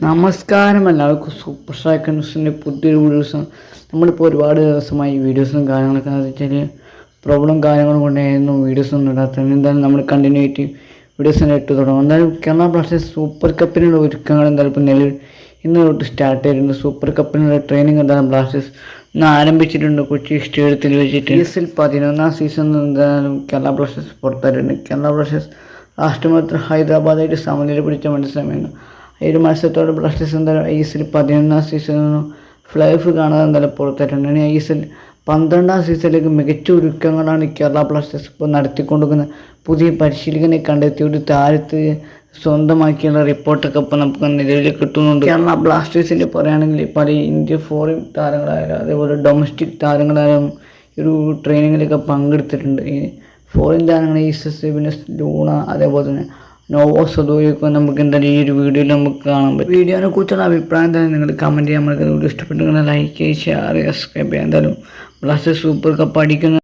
നമസ്കാരം എല്ലാവർക്കും super strike ന്യൂസിൻ്റെ പുതിയൊരു വീഡിയോസും നമ്മളിപ്പോൾ ഒരുപാട് ദിവസമായി വീഡിയോസും കാര്യങ്ങളൊക്കെ വെച്ചാൽ കാര്യങ്ങളും കൊണ്ടായിരുന്നു വീഡിയോസൊന്നും ഇടാത്തത്. എന്തായാലും നമ്മൾ കണ്ടിന്യൂ ആയിട്ട് വീഡിയോസിനെ ഇട്ട് തുടങ്ങും. എന്തായാലും കേരള ബ്ലാസ്റ്റേഴ്സ് സൂപ്പർ കപ്പിനുള്ള ഒരുക്കങ്ങൾ എന്തായാലും ഇപ്പോൾ നിലവിൽ ഇന്ന് തൊട്ട് സ്റ്റാർട്ട് ചെയ്തിട്ടുണ്ട്. സൂപ്പർ കപ്പിനുള്ള ട്രെയിനിങ് എന്തായാലും ബ്ലാസ്റ്റേഴ്സ് ഇന്ന് ആരംഭിച്ചിട്ടുണ്ട് കൊച്ചി സ്റ്റേഡിയത്തിൽ വെച്ചിട്ട്. ISL 11ാം സീസൺ എന്തായാലും കേരള ബ്ലാസ്റ്റേഴ്സ് പുറത്തായിട്ടുണ്ട്. കേരള ബ്ലാസ്റ്റേഴ്സ് ലാസ്റ്റ് മത്സരം ഹൈദരാബാദായിട്ട് സമനില പിടിച്ച മത്സരമായിരുന്നു. ഈ ഒരു മത്സരത്തോടെ ബ്ലാസ്റ്റേഴ്സ് എന്തായാലും ISL 11ാം സീസണിൽ ഫ്ലൈ ഓഫ് കാണാതെ എന്തായാലും പുറത്തായിട്ടുണ്ട്. ഇനി ISL 12ാം സീസണിലേക്ക് മികച്ച ഒരുക്കങ്ങളാണ് കേരള ബ്ലാസ്റ്റേഴ്സ് ഇപ്പോൾ നടത്തിക്കൊണ്ടിരിക്കുന്നത്. പുതിയ പരിശീലകനെ കണ്ടെത്തി ഒരു താരത്തെ സ്വന്തമാക്കിയുള്ള റിപ്പോർട്ടൊക്കെ ഇപ്പോൾ നമുക്ക് നിലവിൽ കിട്ടുന്നുണ്ട്. കേരള ബ്ലാസ്റ്റേഴ്സിൻ്റെ പറയുകയാണെങ്കിൽ പല ഇന്ത്യ ഫോറിൻ താരങ്ങളായാലും അതേപോലെ ഡൊമസ്റ്റിക് താരങ്ങളായാലും ഒരു ട്രെയിനിങ്ങിലൊക്കെ പങ്കെടുത്തിട്ടുണ്ട്. ഈ ഫോറിൻ താരങ്ങൾ പിന്നെ ലൂണ അതേപോലെ തന്നെ നോവോ സദോയൊക്കെ നമുക്ക് എന്തായാലും ഈ ഒരു വീഡിയോയിൽ നമുക്ക് കാണാൻ പറ്റും. വീഡിയോനെ കുറിച്ചുള്ള അഭിപ്രായം തന്നെ നിങ്ങൾ കമൻറ്റ് ചെയ്യാൻ. നമുക്ക് വീഡിയോ ഇഷ്ടപ്പെട്ടെങ്കിൽ ലൈക്ക് ചെയ്യുക, ഷെയർ ചെയ്യുക, സബ്സ്ക്രൈബ് ചെയ്യുക. എന്തായാലും ബ്ലാസ്റ്റേഴ്സ് സൂപ്പർ കപ്പ് അടിക്കുന്ന